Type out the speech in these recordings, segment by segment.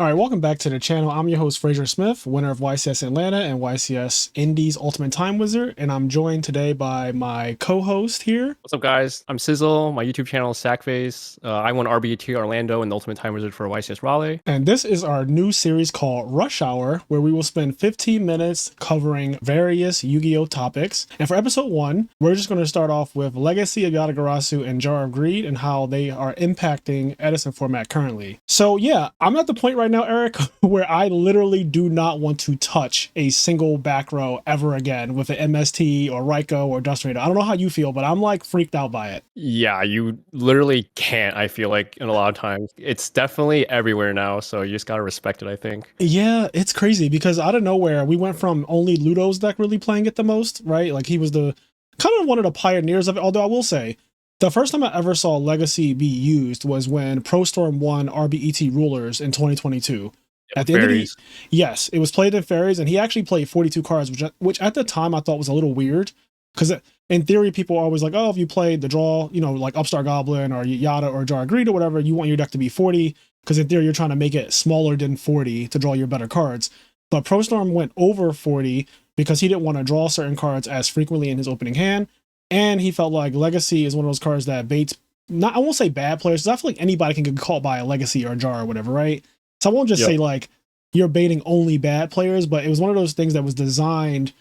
All right, welcome back to the channel. I'm your host, Frazier Smith, winner of YCS Atlanta and YCS Indies Ultimate Time Wizard, and I'm joined today by my co-host here. What's up, guys? I'm Sizzle. My YouTube channel is Sackface. I won RBT Orlando and the Ultimate Time Wizard for YCS Raleigh. And this is our new series called Rush Hour, where we will spend 15 minutes covering various Yu-Gi-Oh topics. And for episode 1, we're just going to start off with Legacy of Yata, Garasu, and Jar of Greed and how they are impacting Edison format currently. So yeah, I'm at the point right now, Eric, where I literally do not want to touch a single back row ever again with an MST or Raiko or Dust Raider. I don't know how you feel, but I'm like freaked out by it. Yeah, you literally can't, I feel like, in a lot of times. It's definitely everywhere now, so you just gotta respect it, I think. Yeah, it's crazy because out of nowhere, we went from only Ludo's deck really playing it the most, right? Like he was the kind of one of the pioneers of it. Although I will say, the first time I ever saw Legacy be used was when Pro Storm won RBET Rulers in 2022. At the end of the yes, it was played in Fairies, and he actually played 42 cards, which at the time I thought was a little weird because in theory people are always like, oh, if you played the draw, you know, like Upstart Goblin or Yata or Jar of Greed or whatever, you want your deck to be 40 because in theory you're trying to make it smaller than 40 to draw your better cards. But Pro Storm went over 40 because he didn't want to draw certain cards as frequently in his opening hand, and he felt like Legacy is one of those cards that baits, not, I won't say bad players, because I feel like anybody can get caught by a Legacy or a Jar or whatever, right? So I won't just say like you're baiting only bad players, but it was one of those things that was designed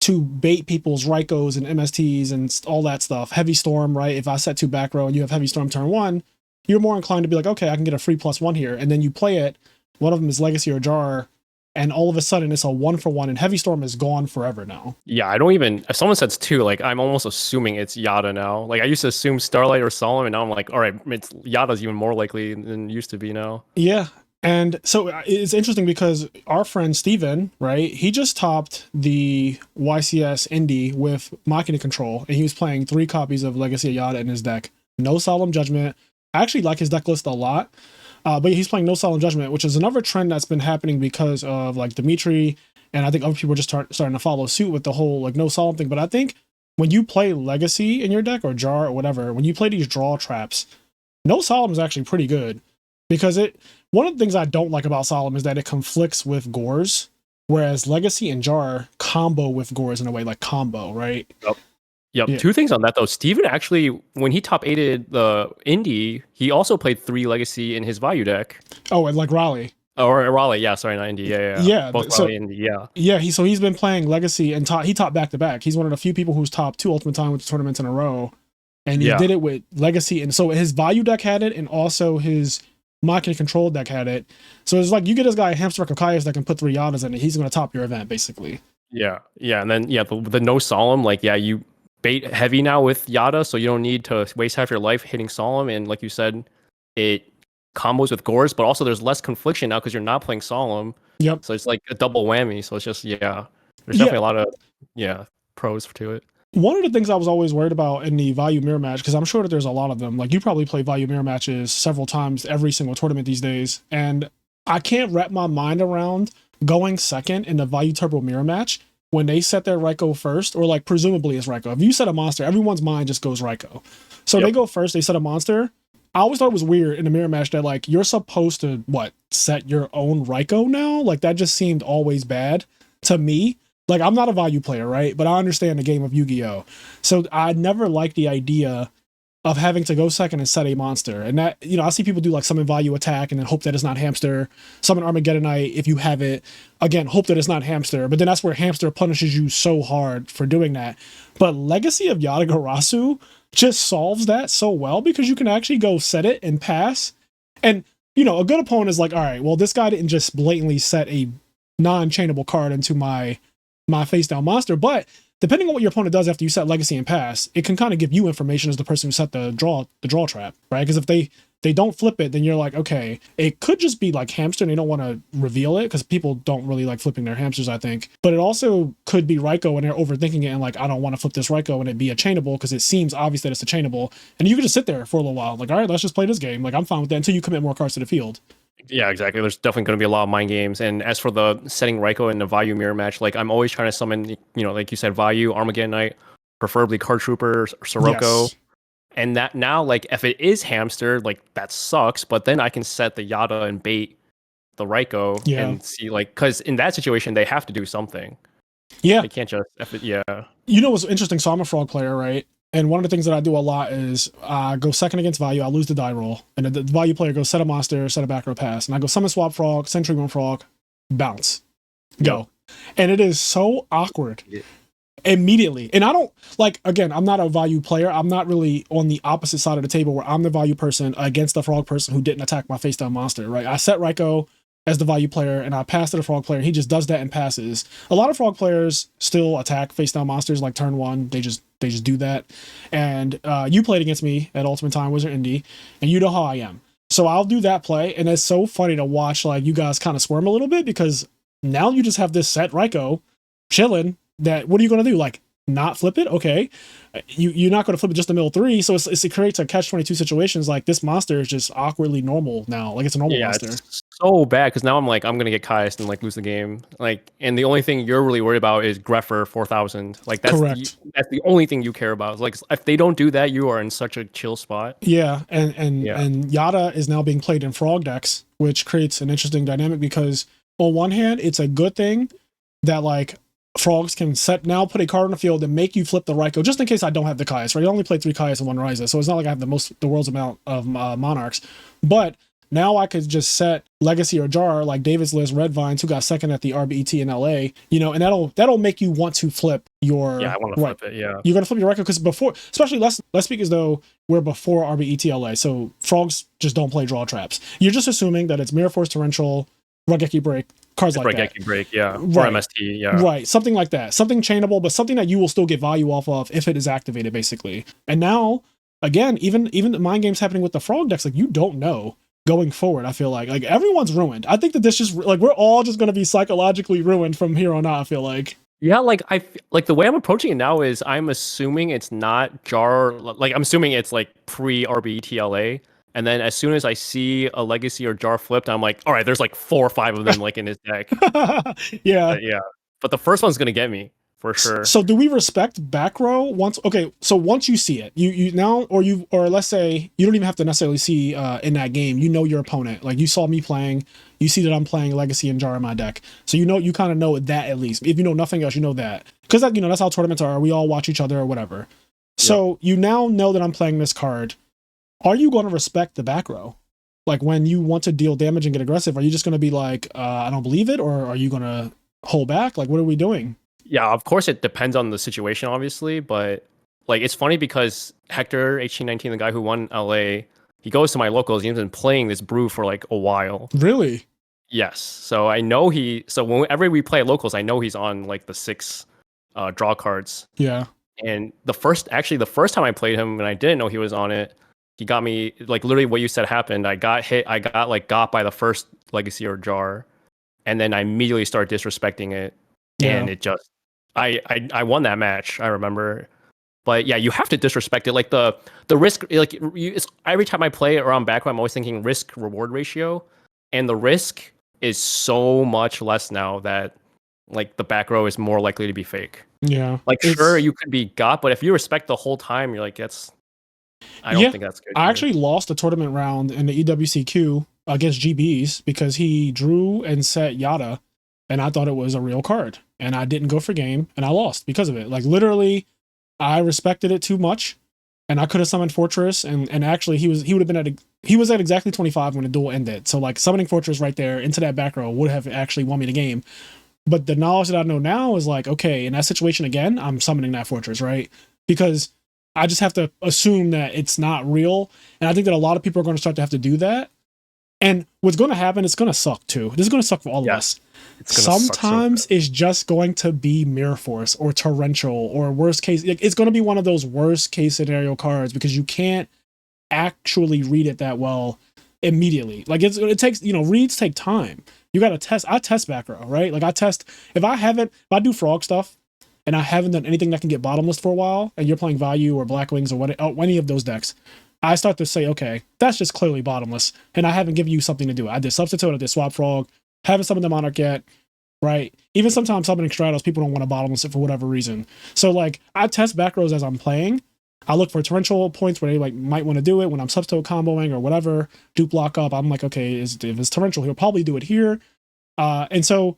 to bait people's Raikos and MSTs and all that stuff. Heavy Storm, right? If I set 2 back row and you have Heavy Storm turn 1, you're more inclined to be like, okay, I can get a free +1 here. And then you play it, one of them is Legacy or Jar, and all of a sudden it's a 1-for-1 and Heavy Storm is gone forever now. Yeah, I don't even, if someone says 2, like I'm almost assuming it's Yata now. Like I used to assume Starlight or Solemn, and now I'm like, all right, it's Yata's even more likely than it used to be now. Yeah. And so it's interesting because our friend Steven, right, he just topped the YCS Indie with Machina Control, and he was playing 3 copies of Legacy of Yata in his deck. No Solemn Judgment. I actually like his deck list a lot, but he's playing No Solemn Judgment, which is another trend that's been happening because of like Dimitri, and I think other people are just starting to follow suit with the whole like No Solemn thing. But I think when you play Legacy in your deck or Jar or whatever, when you play these draw traps, No Solemn is actually pretty good because one of the things I don't like about Solemn is that it conflicts with Gores, whereas Legacy and Jar combo with Gores in a way, like combo, right? Yep. Yeah. 2 things on that though. Steven actually, when he top 8'd the Indie, he also played 3 Legacy in his Vayu deck. Oh, and like Raleigh. Or Raleigh, yeah, sorry, not Indie. Yeah. Both So, Raleigh and Indie, yeah. Yeah, he's been playing Legacy and he topped back to back. He's one of the few people who's topped 2 Ultimate Time with tournaments in a row. And he did it with Legacy. And so his Vayu deck had it, and also his Machina Control deck had it. So it's like you get this guy a Hamster Kokaios that can put 3 Yatas in it. He's going to top your event, basically. Yeah. And then, the No Solemn, like, you bait heavy now with Yata, so you don't need to waste half your life hitting Solemn. And like you said, it combos with Gores, but also there's less confliction now because you're not playing Solemn. Yep. So it's like a double whammy. So it's just, there's definitely a lot of, pros to it. One of the things I was always worried about in the Vayu mirror match, because I'm sure that there's a lot of them, like you probably play Vayu mirror matches several times every single tournament these days, and I can't wrap my mind around going second in the Vayu Turbo mirror match when they set their Raiko first, or like presumably it's Raiko. If you set a monster, everyone's mind just goes Raiko. So they go first, they set a monster. I always thought it was weird in the mirror match that like you're supposed to set your own Raiko now? Like that just seemed always bad to me. Like, I'm not a Vayu player, right? But I understand the game of Yu-Gi-Oh! So I never liked the idea of having to go second and set a monster. And that, you know, I see people do like summon Vayu attack and then hope that it's not hamster. Summon Armageddonite if you have it. Again, hope that it's not hamster. But then that's where hamster punishes you so hard for doing that. But Legacy of Yata Garasu just solves that so well because you can actually go set it and pass. And, you know, a good opponent is like, all right, well, this guy didn't just blatantly set a non-chainable card into my face down monster, but depending on what your opponent does after you set Legacy and pass, it can kind of give you information as the person who set the draw trap, right? Because if they don't flip it, then you're like, okay, it could just be like hamster and they don't want to reveal it because people don't really like flipping their hamsters, I think. But it also could be Raiko and they're overthinking it and like, I don't want to flip this Raiko and it be a chainable because it seems obvious that it's a chainable. And you could just sit there for a little while, like, all right, let's just play this game. Like, I'm fine with that until you commit more cards to the field. Yeah, exactly. There's definitely going to be a lot of mind games. And as for the setting Raiko in the Vayu mirror match, like I'm always trying to summon, you know, like you said, Vayu, Armageddonite, preferably Card Trooper, Sirocco. Yes. And that now, like, if it is hamster, like that sucks. But then I can set the Yata and bait the Raiko Yeah. and see like because in that situation they have to do something. Yeah. They can't just yeah. You know what's interesting? So I'm a frog player, right? And one of the things that I do a lot is go second against value. I lose the die roll, and the value player goes set a monster, set a back row pass, and I go summon swap frog, sentry one frog, bounce, go, and it is so awkward. Yeah. Immediately. And I don't like, again, I'm not a value player. I'm not really on the opposite side of the table where I'm the value person against the frog person who didn't attack my face down monster, right? I set Raiko as the value player and I pass to the frog player and he just does that and passes. A lot of frog players still attack face down monsters like turn one. They just do that. And you played against me at Ultimate Time Wizard Indie and you know how I am. So I'll do that play and it's so funny to watch like you guys kind of squirm a little bit because now you just have this set Raiko chilling. That what are you going to do? Like not flip it? Okay, you're not going to flip it just the middle three. So it creates a catch-22 situations. Like this monster is just awkwardly normal now. Like it's a normal monster. It's so bad because now I'm like I'm gonna get Kai'd and like lose the game. Like and the only thing you're really worried about is Greffer 4000. Like that's correct. That's the only thing you care about. Like if they don't do that, you are in such a chill spot. Yeah, and Yata is now being played in frog decks, which creates an interesting dynamic because on one hand, it's a good thing that like frogs can put a card on the field and make you flip the Raiko, just in case I don't have the Kai'd, right? I only played 3 Kai'd and 1 Ryza, so it's not like I have the world's amount of monarchs. But now I could just set Legacy or Jar, like David's List, Red Vines, who got second at the RBET in LA, you know, and that'll make you want to flip your... Yeah, I want to flip it, yeah. You're going to flip your Raiko, because before, especially let's speak as though we're before RBET LA, so frogs just don't play draw traps. You're just assuming that it's Mirror Force Torrential, Rugeki Break, cards like that. Break, yeah. Right. Or MST, yeah. Right, something like that. Something chainable, but something that you will still get value off of if it is activated, basically. And now, again, even the mind games happening with the frog decks, like you don't know going forward. I feel like everyone's ruined. I think that this just like we're all just going to be psychologically ruined from here on out. I feel like. Yeah, like like the way I'm approaching it now is I'm assuming it's not Jar. Like I'm assuming it's like pre RBETLA. And then as soon as I see a Legacy or Jar flipped, I'm like, all right, there's like 4 or 5 of them like in his deck. Yeah. Yeah. But the first one's gonna get me for sure. So do we respect back row once? Okay, so once you see it, you now, or let's say you don't even have to necessarily see in that game. You know your opponent. Like you saw me playing, you see that I'm playing Legacy and Jar in my deck. So you kind of know that at least. If you know nothing else, you know that because that's how tournaments are. We all watch each other or whatever. So you now know that I'm playing this card. Are you going to respect the back row? Like when you want to deal damage and get aggressive, are you just going to be like, I don't believe it? Or are you going to hold back? Like, what are we doing? Yeah, of course it depends on the situation, obviously. But like, it's funny because Hector, 1819, the guy who won LA, he goes to my locals. He's been playing this brew for like a while. Really? Yes. So I know so whenever we play locals, I know he's on like the 6 draw cards. Yeah. And the first time I played him and I didn't know he was on it, he got me like literally what you said happened. I got got by the first Legacy or Jar, and then I immediately started disrespecting it, and it just I won that match. I remember, but yeah, you have to disrespect it. Like the risk, like every time I play around back row, I'm always thinking risk reward ratio, and the risk is so much less now that like the back row is more likely to be fake. Yeah, like sure you could be got, but if you respect the whole time, you're like I don't think that's good. I actually lost a tournament round in the EWCQ against GBs because he drew and set Yata, and I thought it was a real card, and I didn't go for game, and I lost because of it. Like literally, I respected it too much, and I could have summoned Fortress, and actually he would have been he was at exactly 25 when the duel ended. So like summoning Fortress right there into that back row would have actually won me the game. But the knowledge that I know now is like, okay, in that situation again, I'm summoning that Fortress, right? Because I just have to assume that it's not real. And I think that a lot of people are going to start to have to do that. And what's going to happen, it's going to suck too. This is going to suck for all of us. Sometimes it's just going to be Mirror Force or Torrential or worst case. It's going to be one of those worst case scenario cards because you can't actually read it that well immediately. Like it takes, reads take time. You got to test. I test back row, right? Like I test, if I do frog stuff, and I haven't done anything that can get bottomless for a while, and you're playing Value or Black Wings or any of those decks, I start to say, okay, that's just clearly bottomless, and I haven't given you something to do. I did Substitute, I did Swap Frog, haven't summoned the Monarch yet, right? Even sometimes summoning Stratos, people don't want to bottomless it for whatever reason. So like, I test back rows as I'm playing, I look for torrential points where they like might want to do it when I'm substitute comboing or whatever, dupe lock up. I'm like, okay, if it's torrential, he'll probably do it here. And so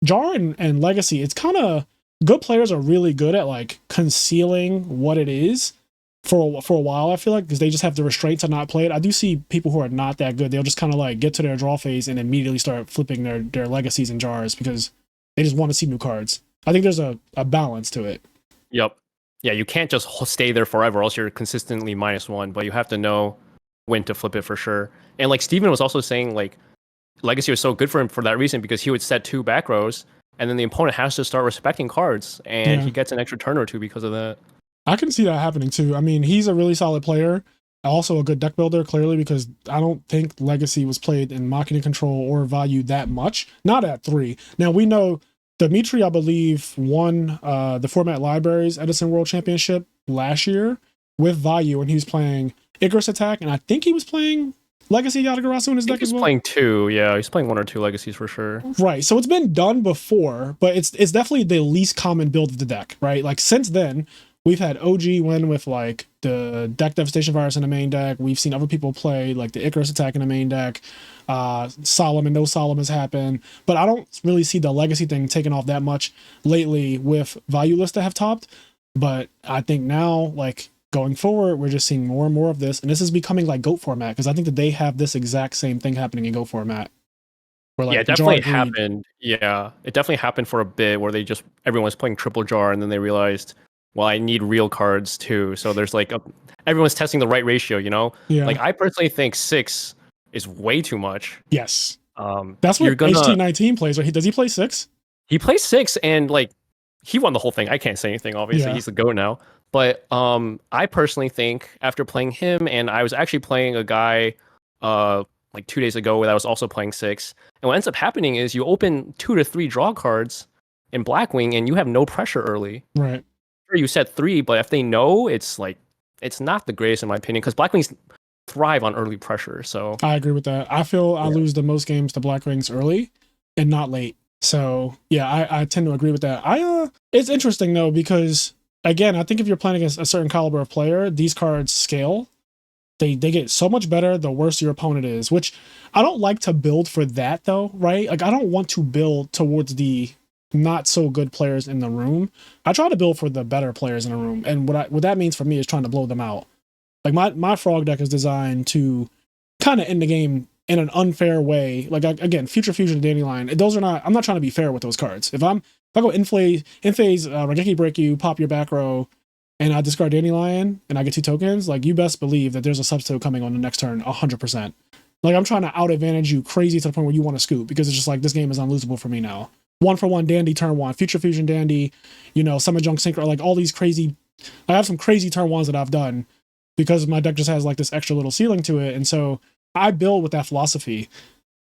Jar and Legacy, it's kind of good players are really good at like concealing what it is for a while, I feel like, because they just have the restraint to not play it. I do see people who are not that good. They'll just kind of like get to their draw phase and immediately start flipping their legacies and jars because they just want to see new cards. I think there's a balance to it. Yep. Yeah, you can't just stay there forever, else you're consistently -1, but you have to know when to flip it for sure. And like Steven was also saying, like, Legacy was so good for him for that reason because he would set 2 back rows, and then the opponent has to start respecting cards, and he gets an extra turn or 2 because of that. I can see that happening too. I mean, he's a really solid player, also a good deck builder, clearly, because I don't think Legacy was played in Machina Control or Value that much. Not at 3. Now, we know Dimitri, I believe, won the format libraries Edison World Championship last year with Value, and he was playing Icarus Attack, and I think he was playing Legacy Yata Garasu in his deck as well. He's playing 2, yeah. He's playing 1 or 2 Legacies for sure. Right, so it's been done before, but it's definitely the least common build of the deck, right? Like, since then, we've had OG win with, like, the Deck Devastation Virus in the main deck. We've seen other people play, like, the Icarus Attack in the main deck. Solemn and no Solemn has happened. But I don't really see the Legacy thing taking off that much lately with Value lists that have topped. But I think now, like, going forward, we're just seeing more and more of this. And this is becoming, like, GOAT format, because I think that they have this exact same thing happening in GOAT format. Where, like, yeah, it definitely happened. Yeah, it definitely happened for a bit where they just, everyone's playing triple jar, and then they realized, well, I need real cards too. So there's like everyone's testing the right ratio, you know? Yeah. Like, I personally think 6 is way too much. Yes. That's what HT19 plays, right? Does he play 6? He plays 6, and like, he won the whole thing. I can't say anything, obviously. Yeah. He's the GOAT now. But I personally think after playing him, and I was actually playing a guy like 2 days ago that was also playing 6. And what ends up happening is you open 2 to 3 draw cards in Blackwing, and you have no pressure early. Right. You set 3, but if they know, it's like, it's not the greatest in my opinion, because Blackwings thrive on early pressure. So I agree with that. I feel I lose the most games to Blackwings early and not late. So yeah, I tend to agree with that. It's interesting though, because again, I think if you're playing against a certain caliber of player, these cards scale. They get so much better the worse your opponent is, which I don't like to build for that though, right? Like, I don't want to build towards the not so good players in the room. I try to build for the better players in the room, and what that means for me is trying to blow them out. Like, my frog deck is designed to kind of end the game in an unfair way. Like, again, Future Fusion and Dandelion, those are not, I'm not trying to be fair with those cards. If I go in phase Regeki Break You, pop your back row, and I discard Dandelion and I get 2 tokens, like, you best believe that there's a substitute coming on the next turn 100%. Like, I'm trying to out advantage you crazy to the point where you want to scoop, because it's just like, this game is unlosable for me now. 1-for-1 Dandy turn 1, Future Fusion Dandy, Summon Junk Synchro, like all these crazy, I have some crazy turn 1s that I've done because my deck just has like this extra little ceiling to it. And so I build with that philosophy.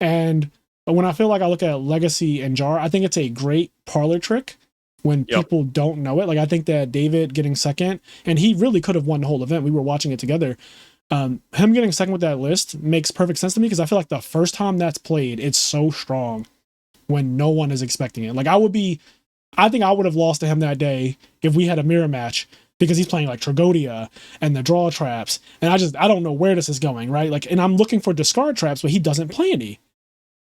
And when I feel like I look at Legacy and Jar, I think it's a great parlor trick when people don't know it. Like, I think that David getting second, and he really could have won the whole event. We were watching it together. Him getting second with that list makes perfect sense to me, because I feel like the first time that's played, it's so strong when no one is expecting it. Like, I think I would have lost to him that day if we had a mirror match, because he's playing like Tragodia and the draw traps. And I don't know where this is going, right? Like, and I'm looking for discard traps, but he doesn't play any.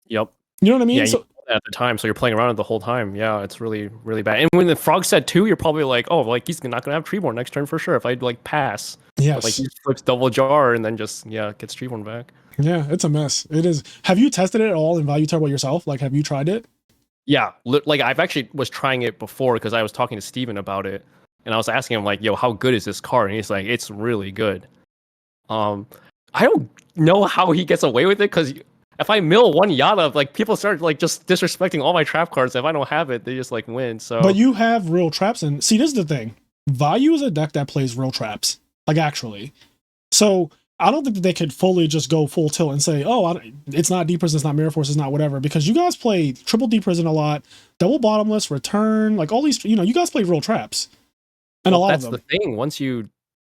Yep. You know what I mean? Yeah, so, at the time, so you're playing around it the whole time. Yeah, it's really, really bad. And when the frog set 2, you're probably like, oh, like, he's not gonna have Treeborn next turn for sure. If I like pass, yes, but, like, he flips double jar and then just gets Treeborn back. Yeah, it's a mess. It is. Have you tested it at all in Value Turbo yourself? Like, have you tried it? Yeah, like, I've actually was trying it before, because I was talking to Steven about it, and I was asking him like, yo, how good is this card? And he's like, it's really good. I don't know how he gets away with it, because if I mill 1 Yata, like, people start like just disrespecting all my trap cards. If I don't have it, they just like win. So, but you have real traps, and see, this is the thing. Value is a deck that plays real traps, like, actually. So I don't think that they could fully just go full tilt and say, oh, it's not Deep Prison, it's not Mirror Force, it's not whatever, because you guys play triple Deep Prison a lot, double Bottomless, Return, like all these, you guys play real traps. And a lot of them. That's the thing. Once you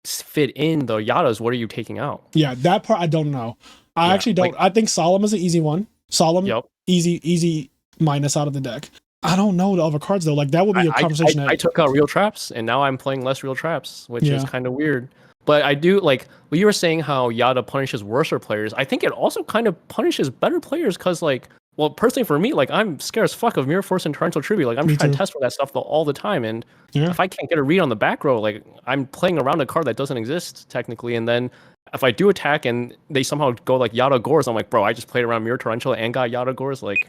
fit in the Yatas, what are you taking out? Yeah, that part I don't know. I actually don't. Like, I think Solemn is an easy one. Solemn, easy minus out of the deck. I don't know the other cards though. Like that would be a conversation. I took out real traps, and now I'm playing less real traps, which is Yeah. kind of weird. But I do like what you were saying how Yata punishes worser players. I think it also kind of punishes better players because, like, well, personally for me, like, I'm scared as fuck of Mirror Force and Torrential Tribute. Like, I'm Me trying too. to test for that stuff all the time. And Yeah. if I can't get a read on the back row, like, I'm playing around a card that doesn't exist technically. And then if I do attack and they somehow go like Yata Gores, I'm like, bro, I just played around Mirror Torrential and got Yata Gores. Like,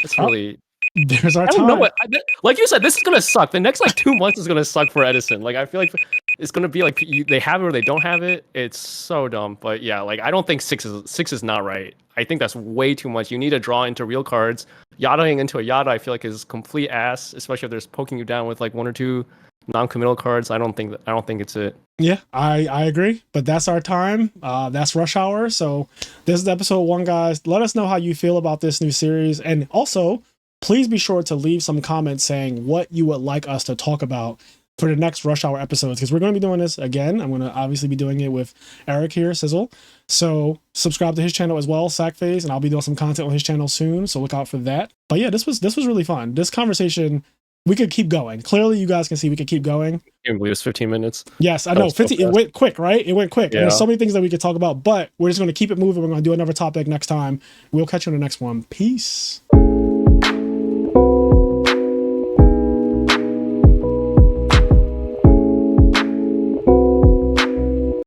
it's Oh, really. there's our I don't know time. what. Like you said, this is gonna suck. The next like 2 months is gonna suck for Edison. Like I feel like it's gonna be like they have it or they don't have it. It's so dumb. But yeah, like I don't think six is not right. I think that's way too much. You need to draw into real cards. Yadaing into a Yada, I feel like is complete ass, especially if there's poking you down with like one or two non-committal cards. I don't think it's it. Yeah, I agree. But that's our time. That's Rush Hour. So this is episode 1, guys. Let us know how you feel about this new series, and also please be sure to leave some comments saying what you would like us to talk about for the next Rush Hour episodes, because we're going to be doing this again. I'm going to obviously be doing it with Eric here, Sizzle. So subscribe to his channel as well, Sackphase, and I'll be doing some content on his channel soon. So look out for that. But yeah, this was really fun. This conversation, we could keep going. Clearly, you guys can see we could keep going. I can't believe it's 15 minutes. Yes, I That know. was so 50. It fast. went quick, right? It went quick. And there's Yeah. so many things that we could talk about, but we're just going to keep it moving. We're going to do another topic next time. We'll catch you on the next one. Peace.